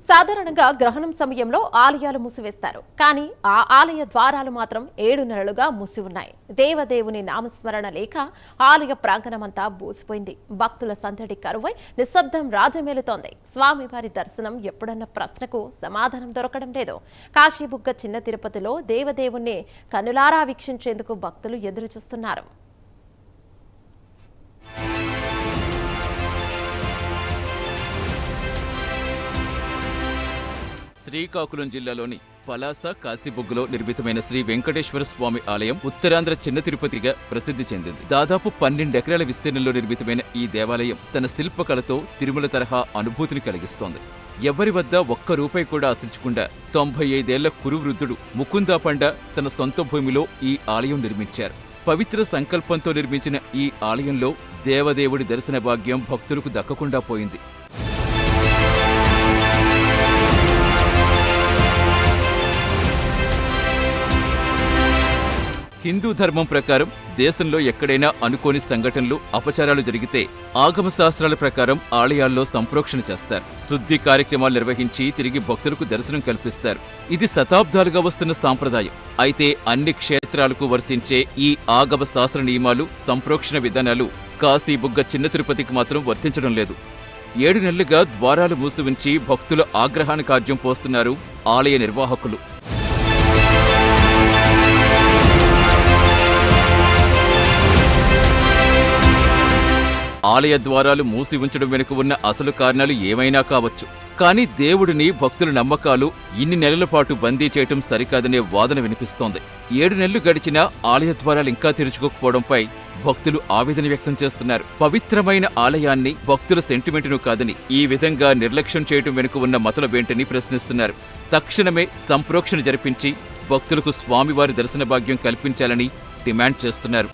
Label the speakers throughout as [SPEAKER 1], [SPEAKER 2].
[SPEAKER 1] సాధారణంగా గ్రహణం సమయంలో ఆలయాలు మూసివేస్తారు. కానీ ఆ ఆలయ ద్వారాలు మాత్రం 7 నెలలుగా మూసి ఉన్నాయి. దేవదేవుని నామస్మరణ లేక ఆలయ ప్రాంగణమంతా బూసిపోయింది. భక్తుల సందడి కరువై నిశ్శబ్దం రాజమేలుతోంది. స్వామివారి దర్శనం ఎప్పుడన్న ప్రశ్నకు సమాధానం దొరకడం లేదు. కాశీబుగ్గ చిన్న తిరుపతిలో దేవదేవుణ్ణి కనులారా వీక్షించేందుకు భక్తులు ఎదురుచూస్తున్నారు.
[SPEAKER 2] శ్రీకాకుళం జిల్లాలోని పలాస కాశీబుగ్గలో నిర్మితమైన శ్రీ వెంకటేశ్వర స్వామి ఆలయం ఉత్తరాంధ్ర చిన్న తిరుపతిగా ప్రసిద్ధి చెందింది. దాదాపు 12 ఎకరాల విస్తీర్ణంలో నిర్మితమైన ఈ దేవాలయం తన శిల్పకళతో తిరుమల తరహా అనుభూతిని కలిగిస్తోంది. ఎవరి వద్ద ఒక్క రూపాయి కూడా ఆశించకుండా 95 ఏళ్ల కురువృద్ధుడు ముకుందాపండ తన సొంత భూమిలో ఈ ఆలయం నిర్మించారు. పవిత్ర సంకల్పంతో నిర్మించిన ఈ ఆలయంలో దేవదేవుడి దర్శన భాగ్యం భక్తులకు దక్కకుండా పోయింది. హిందూ ధర్మం ప్రకారం దేశంలో ఎక్కడైనా అనుకోని సంఘటనలు, అపచారాలు జరిగితే ఆగమ శాస్త్రాల ప్రకారం ఆలయాల్లో సంప్రోక్షణ చేస్తారు. శుద్ధి కార్యక్రమాలు నిర్వహించి తిరిగి భక్తులకు దర్శనం కల్పిస్తారు. ఇది శతాబ్దాలుగా వస్తున్న సాంప్రదాయం. అయితే అన్ని క్షేత్రాలకు వర్తించే ఈ ఆగమ శాస్త్ర నియమాలు, సంప్రోక్షణ విధానాలు కాశీబుగ్గ చిన్న తిరుపతికి మాత్రం వర్తించడం లేదు. 7 నెలలుగా ద్వారాలు మూసి ఉంచి భక్తుల ఆగ్రహానికి కార్యం పోస్తున్నారు ఆలయ నిర్వాహకులు. ఆలయ ద్వారాలు మూసి ఉంచడం వెనుక ఉన్న అసలు కారణాలు ఏమైనా కావచ్చు. కానీ దేవుడిని భక్తుల నమ్మకాలు ఇన్ని నెలల పాటు బందీ చేయటం సరికాదనే వాదన వినిపిస్తోంది. 7 నెలలు గడిచినా ఆలయ ద్వారాలు ఇంకా తెరుచుకోకపోవడంపై భక్తులు ఆవేదన వ్యక్తం చేస్తున్నారు. పవిత్రమైన ఆలయాన్ని భక్తుల సెంటిమెంటును కాదని ఈ విధంగా నిర్లక్ష్యం చేయటం వెనుక ఉన్న మతలబేంటని ప్రశ్నిస్తున్నారు. తక్షణమే సంప్రోక్షణ జరిపించి భక్తులకు స్వామివారి దర్శన భాగ్యం కల్పించాలని డిమాండ్ చేస్తున్నారు.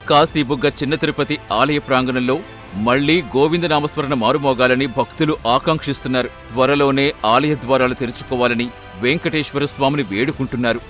[SPEAKER 2] కాశీబుగ్గ చిన్న తిరుపతి ఆలయ ప్రాంగణంలో మళ్లీ గోవింద నామస్మరణ మారుమోగాలని భక్తులు ఆకాంక్షిస్తున్నారు. త్వరలోనే ఆలయ ద్వారాలు తెరుచుకోవాలని వెంకటేశ్వర స్వామిని వేడుకుంటున్నారు.